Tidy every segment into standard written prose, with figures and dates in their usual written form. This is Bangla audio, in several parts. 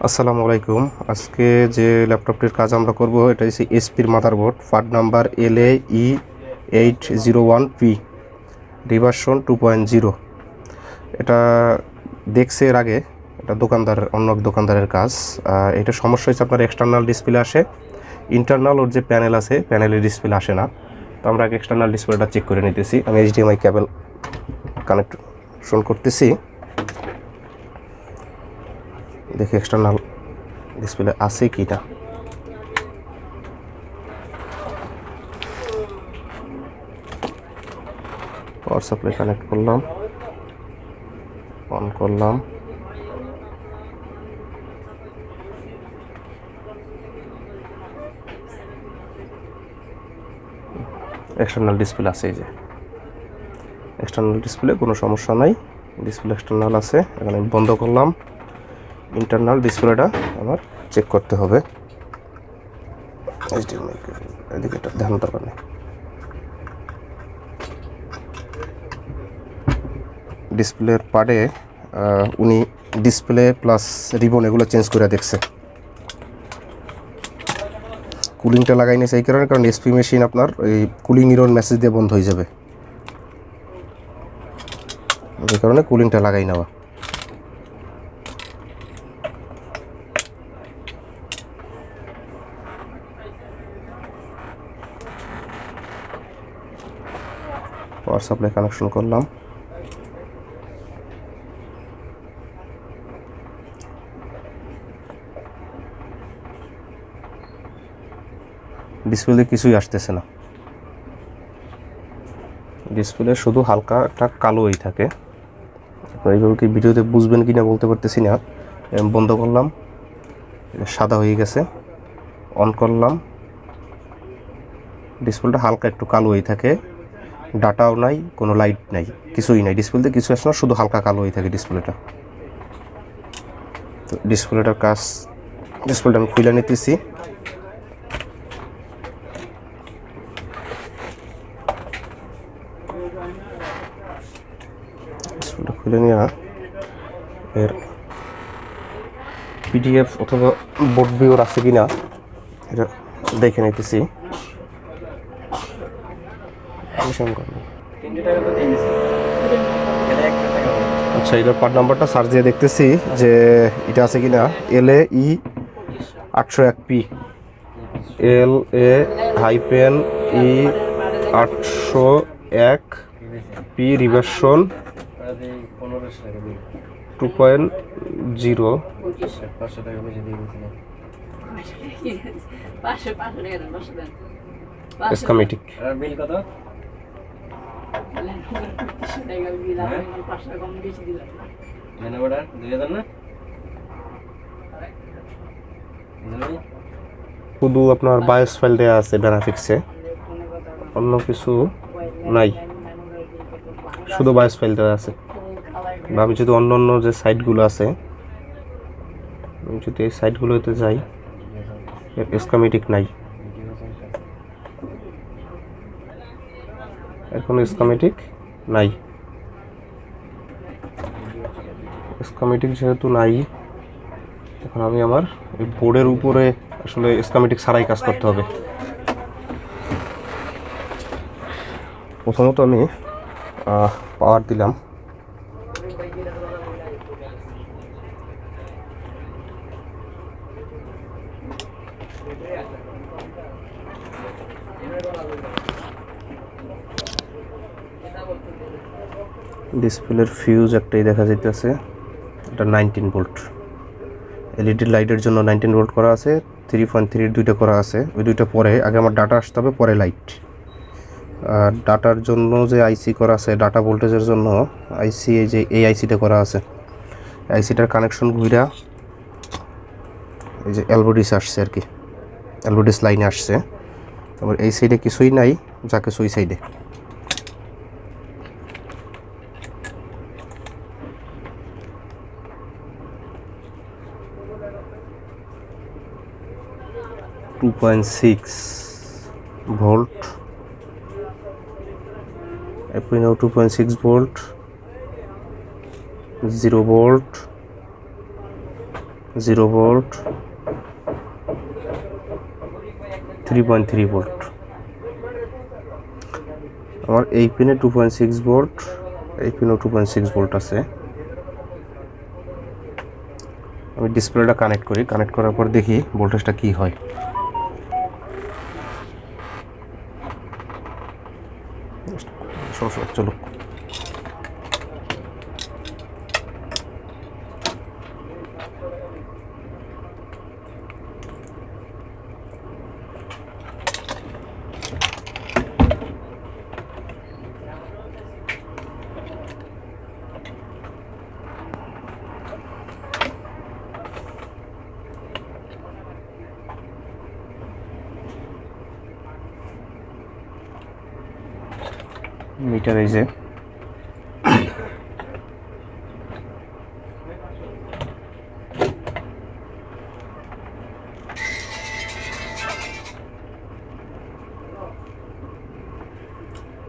আসসালামু আলাইকুম। আজকে যে ল্যাপটপটির কাজ আমরা করব এটা হচ্ছে এইচপির motherboard, part number LA-E801P, revision 2.0। এটা দেখছে এর আগে, এটা অন্য দোকানদারের কাজ। এটা সমস্যা হচ্ছে আপনার এক্সটার্নাল ডিসপ্লে আসে, ইন্টারনাল ওর যে প্যানেল আছে প্যানেলের ডিসপ্লে আসে না। তো আমরা আগে এক্সটার্নাল ডিসপ্লেটা চেক করে নিতেছি। আমি HDMI কেবল কানেকশন করতেছি, দেখি এক্সটার্নাল ডিসপ্লে আছে কি না। পাওয়ার সাপ্লাই কানেক্ট করলাম, অন করলাম, এক্সটার্নাল ডিসপ্লে আছে। এই যে এক্সটার্নাল ডিসপ্লে, কোনো সমস্যা নাই, ডিসপ্লে এক্সটার্নাল আছে। এখন আমি বন্ধ করলাম। ইন্টারনাল ডিসপ্লেটা আমার চেক করতে হবে। এদিকে এটা ধ্যান দরকার নেই। ডিসপ্লের পার্টে উনি ডিসপ্লে প্লাস রিবন এগুলো চেঞ্জ করে দেখছে। কুলিংটা লাগাই নিয়েছে এই কারণ এসপি মেশিন আপনার ওই কুলিং ইরর মেসেজ দিয়ে বন্ধ হয়ে যাবে, এই কারণে কুলিংটা লাগাই নেওয়া। পাওয়ার সাপ্লাই কানেকশন করলাম, ডিসপ্লে কিছুই আসতেছে না। ডিসপ্লে শুধু হালকা একটা কালোই থাকে। আপনারা এইভাবে কি ভিডিওতে বুঝবেন কি না বলতে পারতেছি না। বন্ধ করলাম, সাদা হয়ে গেছে। অন করলাম, ডিসপ্লেটা হালকা একটু কালো হয়ে থাকে, ডাটাও নাই, কোনো লাইট নাই, কিছুই নাই। ডিসপ্লেতে কিছু আসে না, শুধু হালকা কালো হয়ে থাকে ডিসপ্লেটা। তো ডিসপ্লেটার কাজ, ডিসপ্লেটা আমি খুলে নিতেছি। ডিসপ্লেটা খুলে নেওয়া, এর PDF অথবা বোর্ড ভিউর আছে কিনা এটা দেখে নিতেছি। আচ্ছা, এটার পার্ট নাম্বারটা সার্চ দিয়ে দেখতেছি যে এটা আছে কিনা। LA-E801P, LA-E801P revision 2.0। স্কামেটিক শুধু আপনার বায়োস ফাইল দেওয়া আছে বেনাফিক্সে, অন্য কিছু নাই, শুধু বায়োস ফাইল দেওয়া আছে। আমি যদি অন্য অন্য যে সাইটগুলো আছে, আমি যদি এই সাইটগুলোতে যাই, স্কামেটিক নাই, এখন স্কামেটিক নাই। স্কামেটিক যেহেতু নাই, এখন আমি আমার এই বোর্ডের উপরে আসলে স্কামেটিক ছাড়াই কাজ করতে হবে। প্রথমত আমি পাওয়ার দিলাম, ডিসপ্লের ফিউজ একটাই দেখা যাইতেছে, এটা 19 ভোল্ট। এলইডি লাইটের জন্য 19 ভোল্ট করা আছে, 3.3 দুইটা করা আছে। ওই দুইটা পরে, আগে আমার ডাটা আসতে হবে, পরে লাইট। আর ডাটার জন্য যে আইসি করা আছে, ডাটা ভোল্টেজের জন্য আইসি, এই যে এই আইসিটা করা আছে, আইসিটার কানেকশন ঘুরা এই যে এলবোডিস আসছে আর কি, এলবোডিস লাইনে আসছে। আবার এই সাইডে কিছুই নাই, যা কিছু ওই সাইডে। ভোল্ট, এপিনো 2.6 ভোল্ট, 0 ভোল্ট, 0 ভোল্ট, 3.3 ভোল্ট। আমার এই পিনে 2.6 ভোল্ট, এই পিনেও 2.6 ভোল্ট আছে। আমি ডিসপ্লেটা কানেক্ট করি, কানেক্ট করার পর দেখি ভোল্টেজটা কি হয়। চলো মিটার এই যে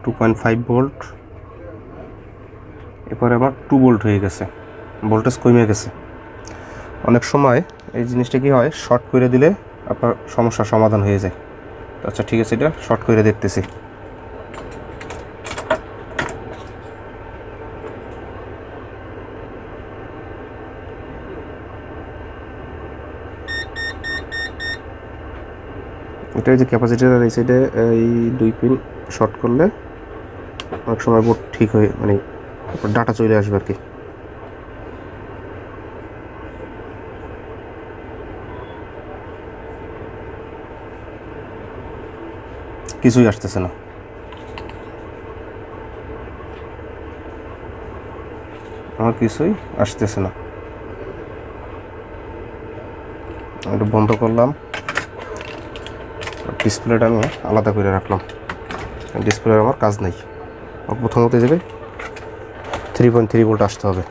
2.5 ভোল্ট, এরপরে আবার 2 ভোল্ট হয়ে গেছে, ভোল্টেজ কমে গেছে। অনেক সময় এই জিনিসটা কি হয়, শর্ট করে দিলে আপনার সমস্যার সমাধান হয়ে যায়। আচ্ছা ঠিক আছে, এটা শর্ট করে দেখতেছি। এটা যে ক্যাপাসিটর এই সাইডে এই 2 পিন শর্ট করলে অনেক সময় বোর্ড ঠিক হয়ে মানে ডাটা চলে আসবে আর কি। কিছুই আসতেছে না, আমার কিছুই আসতেছে না। এটা বন্ধ করলাম, ডিসপ্লেটা আমি আলাদা করে রাখলাম, ডিসপ্লের আমার কাজ নেই। প্রথমত যাবে 3.3 ভোল্ট আসতে হবে।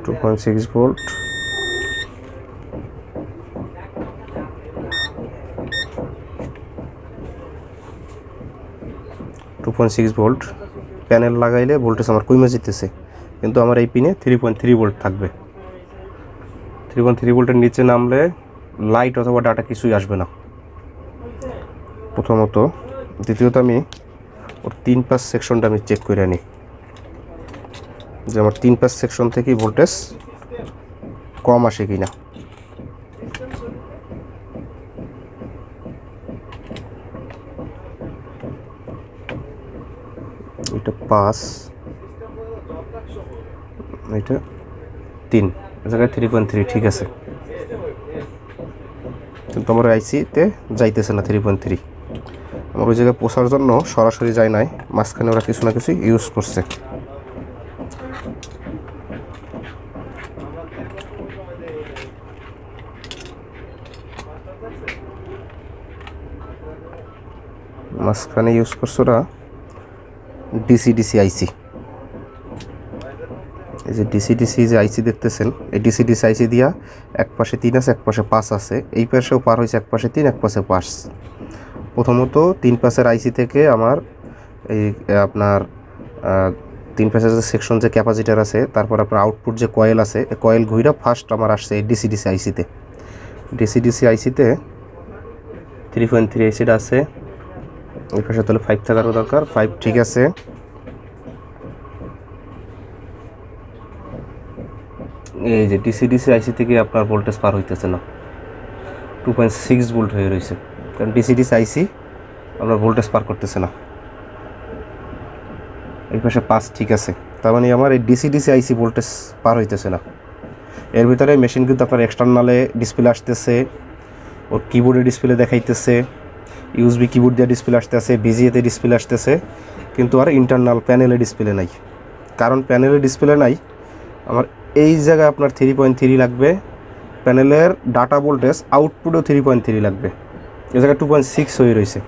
To 2.6 volt, 2.6 volt. প্যানেল লাগাইলে ভোল্টেজ আমার কমে যেতেছে, কিন্তু আমার এই পিনে 3.3 ভোল্ট থাকবে। 3.3 ভোল্টের নিচে নামলে লাইট অথবা ডাটা কিছুই আসবে না প্রথমত। দ্বিতীয়ত আমি ওর 3-5 সেকশনটা আমি চেক করে আনি যে আমার 3-5 সেকশন থেকে ভোল্টেজ কম আসে কিনা। এটা 5, এটা 3, এ জায়গায় 3.3 ঠিক আছে, কিন্তু আমার আইসিতে যাইতেছে না 3.3। আমার ওই জায়গায় পোষার জন্য সরাসরি যায় নাই, মাঝখানে ওরা কিছু না কিছু ইউজ করছে। মাঝখানে ইউজ করছে ওরা ডিসি আইসি। এই যে ডিসি যে আইসি দেখতেছেন, এই ডিসি আইসি দিয়া এক পাশে 3 আছে, এক পাশে 5 আছে, এই পাশেও পার হয়েছে, এক পাশে 3, এক পাশে 5। প্রথমত 3 পাশের আইসি থেকে আমার এই আপনার 3 পাশের যে সেকশন যে ক্যাপাসিটার আছে, তারপর আপনার আউটপুট যে কয়েল আছে, এই কয়েল ঘুইরা ফার্স্ট আমার আসছে এই ডিসি আইসিতে। ডিসি আইসিতে 3.3 আইসিটা আছে, এই পাশে তাহলে 5 থাকারও দরকার, 5 ঠিক আছে। এই যে ডিসি আইসি থেকে আপনার ভোল্টেজ পার হইতেছে না, 2.6 ভোল্ট হয়ে রয়েছে, কারণ ডিসি আইসি আপনার ভোল্টেজ পার করতেছে না। এই পাশে 5 ঠিক আছে, তার মানে আমার এই ডিসি আইসি ভোল্টেজ পার হইতেছে না। এর ভিতরে মেশিন কিন্তু আপনার এক্সটার্নালে ডিসপ্লে আসতেছে, ওর কিবোর্ডে ডিসপ্লে দেখাইতেছে, ইউএসবি কিবোর্ড দিয়ে ডিসপ্লে আসতেছে, বিজিএতে ডিসপ্লে আসতেছে, কিন্তু আর ইন্টারনাল প্যানেলে ডিসপ্লে নাই। কারণ প্যানেলে ডিসপ্লে নাই, আমার এই জায়গায় আপনার 3.3 লাগবে, প্যানেলের ডাটা ভোল্টেজ আউটপুটও 3.3 লাগবে, এই জায়গায় 2.6 হয়ে রয়েছে।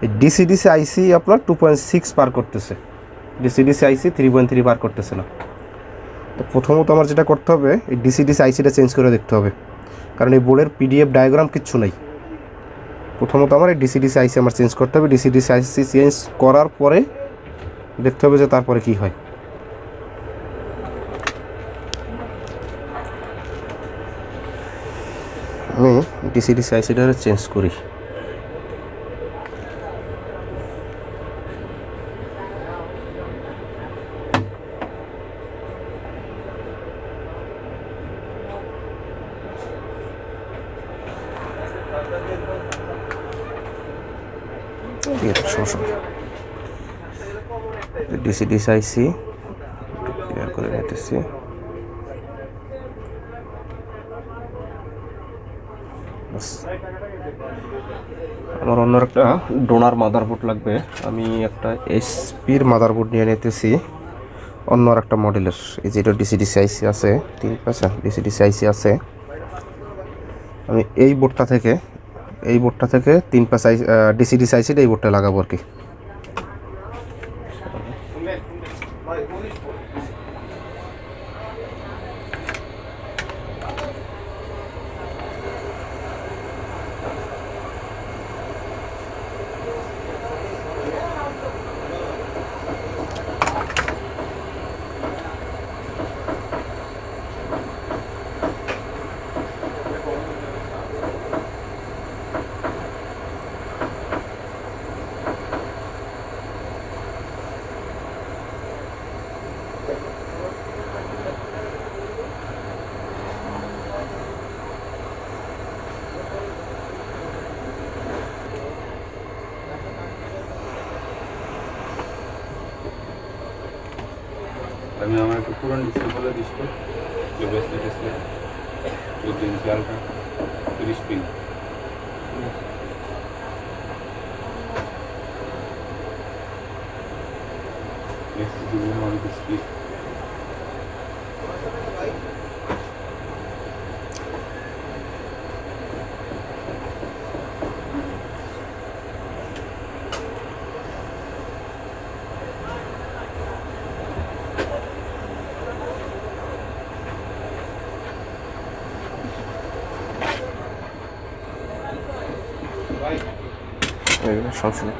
এই ডিসি আইসি আপনার 2.6 পার করতেছে, ডিসি আইসি 3.3 পার করতেছে না। তো প্রথমত আমার যেটা করতে হবে এই ডিসি আইসিটা চেঞ্জ করে দেখতে হবে, কারণ এই বোর্ডের পিডিএফ ডায়াগ্রাম কিচ্ছু নেই। প্রথমত আমার এই ডিসি আইসি আমার চেঞ্জ করতে হবে, ডিসি আইসি চেঞ্জ করার পরে দেখতে হবে যে তারপরে কি হয়। আমি ডিসি আইসিটা চেঞ্জ করি। ডিসি আইসি ক্লিয়ার করে নিতেছি। আমার অন্য একটা ডোনার মাদারবোর্ড লাগবে, আমি একটা এইচপির মাদারবোর্ড নিয়ে নিতেছি অন্য একটা মডেলের। এই যে এটা ডিসি আইসি আছে 3 ডিসি আইসি আছে। আমি এই বোর্ডটা থেকে 3 ডিসি আইসিটা এই বোর্ডটা লাগাবো আর কি। আমি আমার একটা পুরান ডিসপ্লে বলে দিস তো, যে ব্রেসলেট ডিসপ্লে 14 ইঞ্চি আলট্রা 30 পিন। নেক্সট দিব আমার ডিসপ্লে। সমস্যা নেই।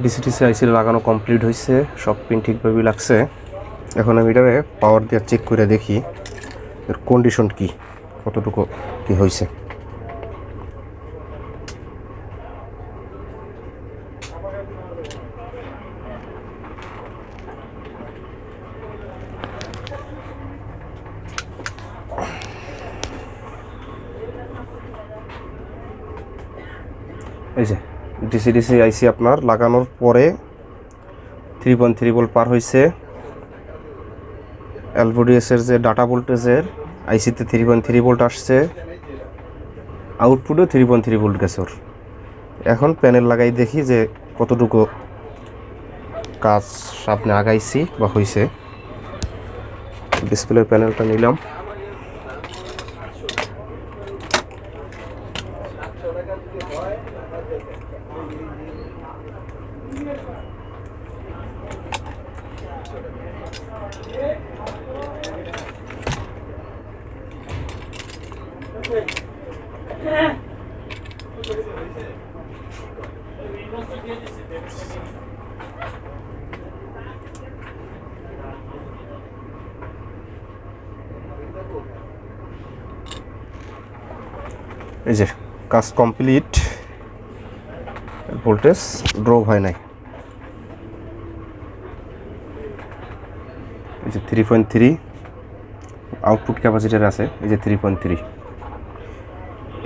ডিসি আইসি লাগানো কমপ্লিট হয়েছে, সব পিন ঠিকভাবে লাগছে। এখন আমি এটারে পাওয়ার দিয়ে চেক করে দেখি এর কন্ডিশন কি, কতটুকু কি হয়েছে। এই যে ডিসি আইসি আপনার লাগানোর পরে 3.3 ভোল্ট পার হয়েছে। এলভিডিএসের যে ডাটা ভোল্টেজের আইসিতে 3.3 ভোল্ট আসছে, আউটপুটে 3.3 ভোল্ট গেছে ওর। এখন প্যানেল লাগাই দেখি যে কতটুকু কাজ সামনে আগাইছি বা হয়েছে। ডিসপ্লের প্যানেলটা নিলাম, এই যে কাজ কমপ্লিট, ভোল্টেজ ড্রপ হয় নাই। এই যে 3.3 আউটপুট ক্যাপাসিটার আছে, এই যে 3.3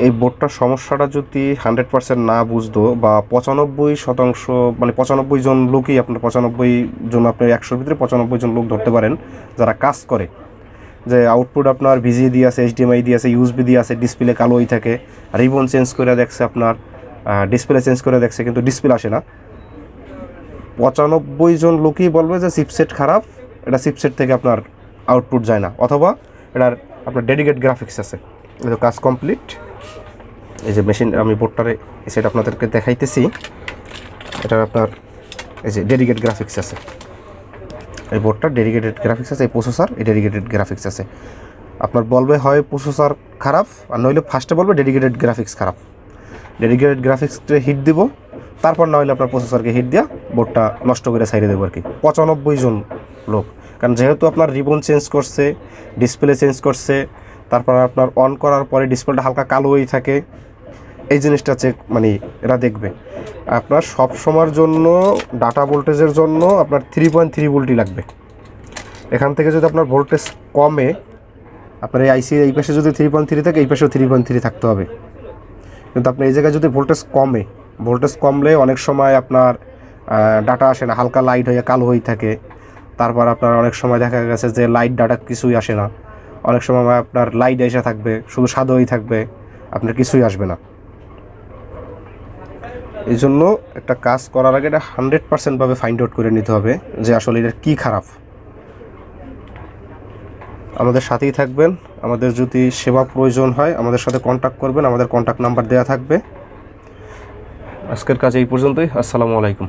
এই বোর্ডটার সমস্যাটা যদি 100% না বুঝতো বা 95% মানে 95 জন লোকই আপনার 95 জন আপনার 100-র ভিতরে 95 জন লোক ধরতে পারেন যারা কাজ করে, যে আউটপুট আপনার ভিজিএ দিয়ে আছে, এইচডিএমআই দিয়ে আছে, ইউএসবি দিয়ে আছে, ডিসপ্লে কালোই থাকে, রিবন চেঞ্জ করে দেখছে আপনার, ডিসপ্লে চেঞ্জ করে দেখছে কিন্তু ডিসপ্লে আসে না, 95 জন লোকই বলবে যে চিপসেট খারাপ, এটা চিপসেট থেকে আপনার আউটপুট যায় না, অথবা এটার আপনার ডেডিকেট গ্রাফিক্স আছে। এই তো কাজ কমপ্লিট। এই যে মেশিন আমি বোর্ডটারে সেটা আপনাদেরকে দেখাইতেছি, এটা আপনার এই যে ডেডিকেট গ্রাফিক্স আছে, এই বোর্ডটার ডেডিকেটেড গ্রাফিক্স আছে, এই প্রসেসর এই ডেডিকেটেড গ্রাফিক্স আছে। আপনার বলবে হয় প্রসেসর খারাপ, আর নইলে ফার্স্টে বলবে ডেডিকেটেড গ্রাফিক্স খারাপ। ডেডিকেটেড গ্রাফিক্সকে হিট দিব, তারপর না হলে আপনার প্রসেসরকে হিট দিয়া বোর্ডটা নষ্ট করে সাইডে দেবো আর কি। 95 জন লোক, কারণ যেহেতু আপনার রিবন চেঞ্জ করছে, ডিসপ্লে চেঞ্জ করছে, তারপর আপনার অন করার পরে ডিসপ্লেটা হালকা কালো হয়ে থাকে, এই জিনিসটা চেক মানে এরা দেখবে। আপনার সব সময়ের জন্য ডাটা ভোল্টেজের জন্য আপনার 3.3 ভোল্টই লাগবে। এখান থেকে যদি আপনার ভোল্টেজ কমে, আপনার এই আইসি এই পাশে যদি 3.3 থাকে, এই পাশেও 3.3 থাকতে হবে। কিন্তু আপনার এই জায়গায় যদি ভোল্টেজ কমলে অনেক সময় আপনার ডাটা আসে না, হালকা লাইট হয়ে কালো হয়ে থাকে। তারপর আপনার অনেক সময় দেখা গেছে যে লাইট ডাটা কিছুই আসে না, অনেক সময় আপনার লাইট এসে থাকবে, শুধু সাদা হয়ে থাকবে, আপনার কিছুই আসবে না। এই জন্য একটা কাজ করার আগে এটা 100%ভাবে ফাইন্ড আউট করে নিতে হবে যে আসলে এটার কী খারাপ। আমাদের সাথেই থাকবেন, আমাদের যদি সেবা প্রয়োজন হয় আমাদের সাথে কন্ট্যাক্ট করবেন, আমাদের কন্ট্যাক্ট নাম্বার দেওয়া থাকবে। আজকের কাজ এই পর্যন্তই। আসসালামু আলাইকুম।